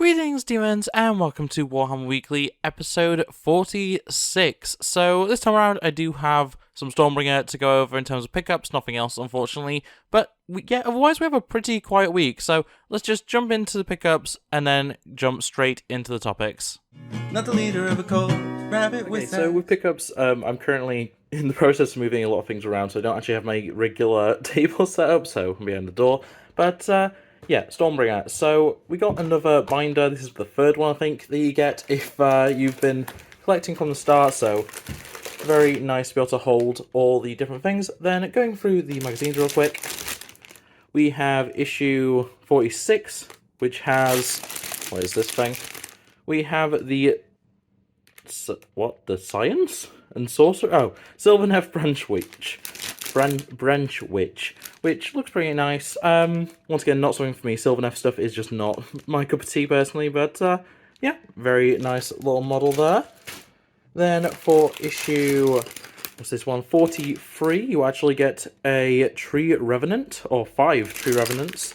Greetings, demons, and welcome to Warhammer Weekly, episode 46. So, this time around, I do have some Stormbringer to go over in terms of pickups, nothing else, unfortunately. But, otherwise we have a pretty quiet week, so let's just jump into the pickups, and then jump straight into the topics. Not the leader of a cult, rabbit with So with pickups, I'm currently in the process of moving a lot of things around, so I don't actually have my regular table set up, so I'm behind the door. But, yeah, Stormbringer. So we got another binder. This is the third one, I think, that you get if you've been collecting from the start. So very nice to be able to hold all the different things. Then going through the magazines real quick, we have issue 46, which has, what is this thing? We have the, the Science and Sorcerer? Oh, Sylvaneth Branch Witch, which looks pretty nice. Once again, not something for me. Sylvaneth stuff is just not my cup of tea personally, but yeah, very nice little model there. Then for issue, what's this one, 43, you actually get a Tree Revenant, or 5 Tree Revenants,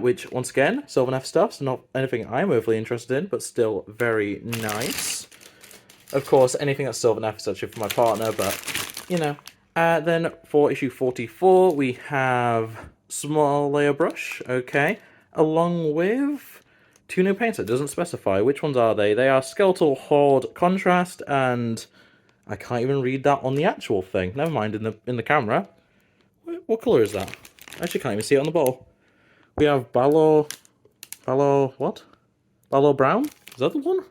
which, once again, Sylvaneth stuff, so not anything I'm overly interested in, but still very nice. Of course, anything that's Sylvaneth is actually for my partner, but, you know. Then for issue 44, we have Small Layer Brush, okay, along with 2 new paints. It doesn't specify. Which ones are they? They are Skeletal Horde Contrast, and I can't even read that on the actual thing. Never mind in the camera. What colour is that? I actually can't even see it on the bottle. We have Balor Brown? Is that the one?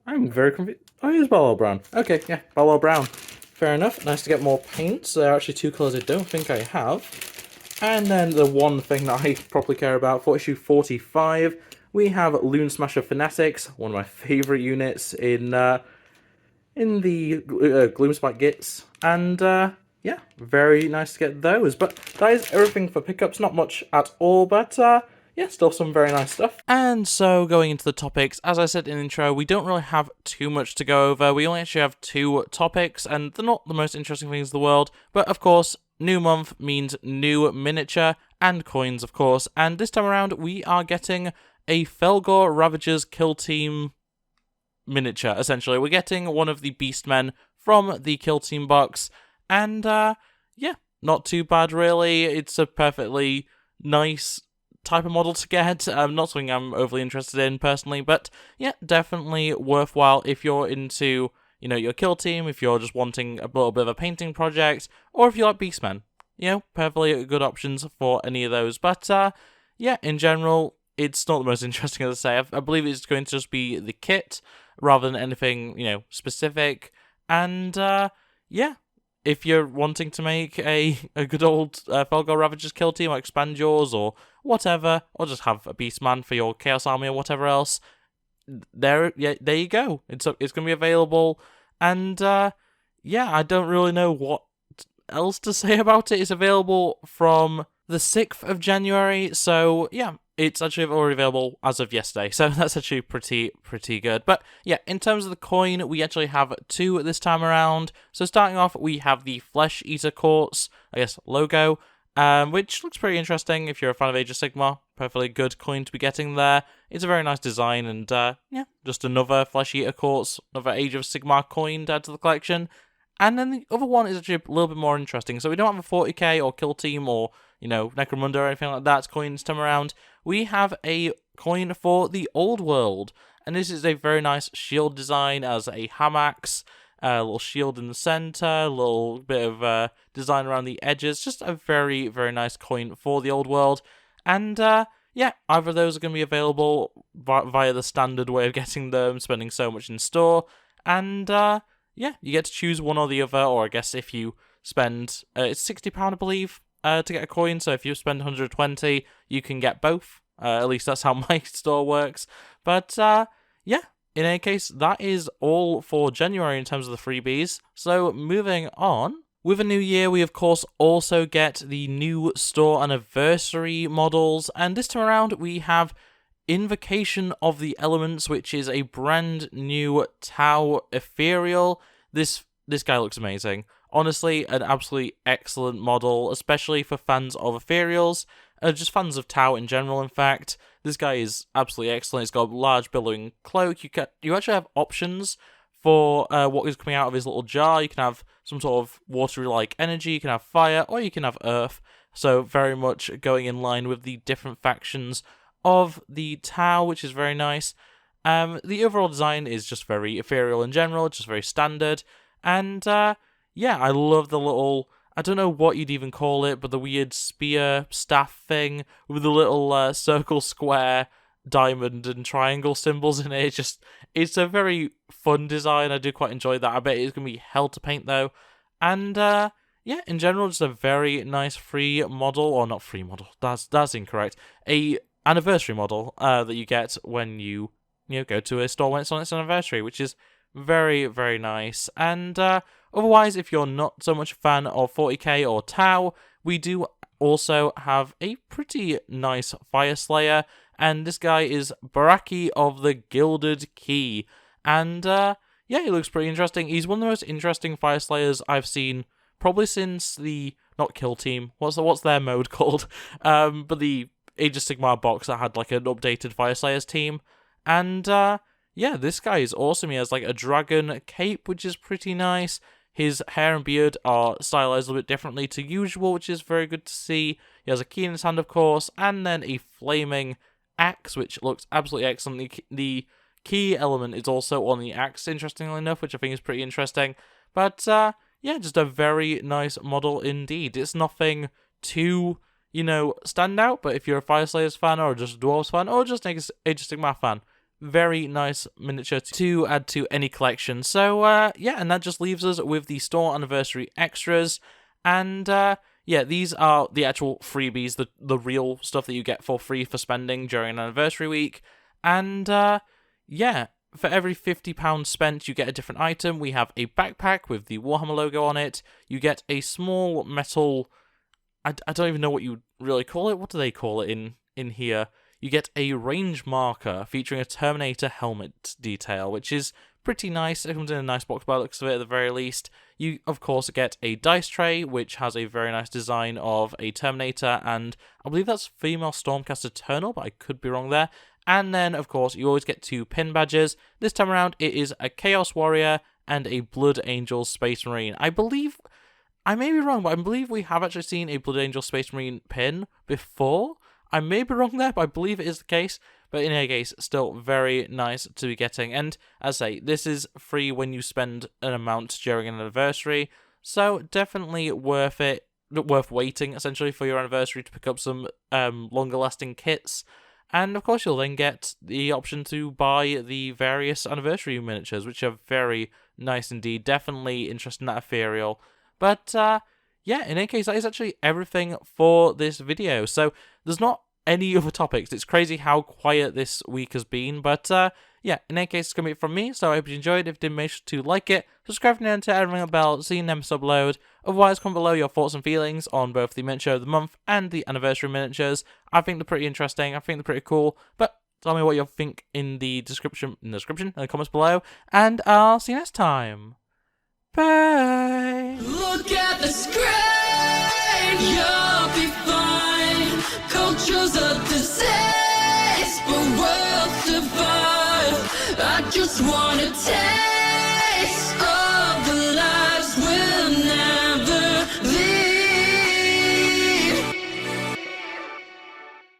I'm very confused. Oh, it is Balor Brown. Okay, yeah, Balor Brown. Fair enough. Nice to get more paints. There are actually 2 colours I don't think I have. And then the one thing that I probably care about for issue 45, we have Loon Smasher Fanatics, one of my favourite units in the Gloomspite Gits. And yeah, very nice to get those. But that is everything for pickups. Not much at all, but yeah, still some very nice stuff. And so, going into the topics, as I said in the intro, we don't really have too much to go over. We only actually have 2 topics, and they're not the most interesting things in the world. But, of course, new month means new miniature and coins, of course. And this time around, we are getting a Felgor Ravagers Kill Team miniature, essentially. We're getting one of the Beastmen from the Kill Team box. And, yeah, not too bad, really. It's a perfectly nice type of model to get. Not something I'm overly interested in personally, but yeah, definitely worthwhile if you're into, you know, your kill team, if you're just wanting a little bit of a painting project, or if you like Beastmen. You know, perfectly good options for any of those. But yeah, in general, it's not the most interesting, as I say. I believe it's going to just be the kit rather than anything, you know, specific. And yeah, if you're wanting to make a good old Felgor Ravagers kill team, or expand yours, or whatever, or just have a Beastman for your Chaos Army or whatever else, there you go. It's going to be available, and yeah, I don't really know what else to say about it. It's available from the 6th of January, so yeah, it's actually already available as of yesterday, so that's actually pretty good. But yeah, in terms of the coin, we actually have 2 this time around. So starting off, we have the Flesh Eater Quartz, I guess, logo, which looks pretty interesting if you're a fan of Age of Sigmar. Perfectly good coin to be getting there. It's a very nice design, and yeah, just another Flesh Eater Quartz, another Age of Sigmar coin to add to the collection. And then the other one is actually a little bit more interesting. So we don't have a 40k or Kill Team or, you know, Necromunda or anything like that coins time around. We have a coin for the Old World. And this is a very nice shield design as a Hamax, a little shield in the center, a little bit of design around the edges. Just a very, very nice coin for the Old World. And yeah, either of those are going to be available via the standard way of getting them, spending so much in store. And yeah, you get to choose one or the other, or I guess if you spend, it's £60, I believe, to get a coin, so if you spend 120, you can get both. At least that's how my store works. But yeah, in any case, that is all for January in terms of the freebies. So moving on, with a new year, we of course also get the new store anniversary models, and this time around we have Invocation of the Elements, which is a brand new Tau Ethereal. This guy looks amazing. Honestly, an absolutely excellent model, especially for fans of ethereals, just fans of Tau in general, in fact. This guy is absolutely excellent. He's got a large billowing cloak. You actually have options for what is coming out of his little jar. You can have some sort of watery-like energy, you can have fire, or you can have earth. So very much going in line with the different factions of the Tau, which is very nice. The overall design is just very ethereal in general, just very standard. And yeah, I love the little, I don't know what you'd even call it, but the weird spear staff thing with the little circle, square, diamond, and triangle symbols in it. It's a very fun design. I do quite enjoy that. I bet it's going to be hell to paint, though. And yeah, in general, just a very nice free model, or not free model, that's incorrect. A anniversary model that you get when you go to a store when it's on its anniversary, which is very, very nice. And otherwise, if you're not so much a fan of 40k or Tau, we do also have a pretty nice Fire Slayer, and this guy is Baraki of the Gilded Key. And yeah, he looks pretty interesting. He's one of the most interesting Fire Slayers I've seen, probably since the, not Kill Team, what's their mode called? But the Age of Sigmar box that had like an updated Fire Slayers team. And yeah, this guy is awesome. He has like a dragon cape, which is pretty nice. His hair and beard are stylized a little bit differently to usual, which is very good to see. He has a key in his hand, of course, and then a flaming axe, which looks absolutely excellent. The key element is also on the axe, interestingly enough, which I think is pretty interesting. But yeah, just a very nice model indeed. It's nothing too, stand out, but if you're a Fire Slayers fan, or just a Dwarves fan, or just Age of Sigmar fan, very nice miniature to add to any collection. So yeah, and that just leaves us with the store anniversary extras. And yeah, these are the actual freebies, the real stuff that you get for free for spending during an anniversary week. And yeah, for every £50 spent, you get a different item. We have a backpack with the Warhammer logo on it. You get a small metal, I don't even know what you really call it. What do they call it in here? You get a range marker featuring a Terminator helmet detail, which is pretty nice. It comes in a nice box by the looks of it at the very least. You, of course, get a dice tray, which has a very nice design of a Terminator, and I believe that's female Stormcast Eternal, but I could be wrong there. And then, of course, you always get 2 pin badges. This time around, it is a Chaos Warrior and a Blood Angel Space Marine. I believe, I may be wrong, but I believe we have actually seen a Blood Angel Space Marine pin before. I may be wrong there, but I believe it is the case. But in any case, still very nice to be getting. And as I say, this is free when you spend an amount during an anniversary. So definitely worth it, worth waiting essentially for your anniversary to pick up some longer lasting kits. And of course, you'll then get the option to buy the various anniversary miniatures, which are very nice indeed. Definitely interested in that ethereal. But yeah, in any case, that is actually everything for this video. So there's not any other topics. It's crazy how quiet this week has been. But yeah, in any case, it's going to be it from me. So I hope you enjoyed. If you did, make sure to like it, subscribe to the channel, ring the bell, see you next upload. Otherwise, comment below your thoughts and feelings on both the miniature of the month and the anniversary miniatures. I think they're pretty interesting. I think they're pretty cool. But tell me what you think in the description, in the comments below. And I'll see you next time. Bye. Look at the screen, you'll be fine. Culture's a disease, but worlds divine. I just wanna tell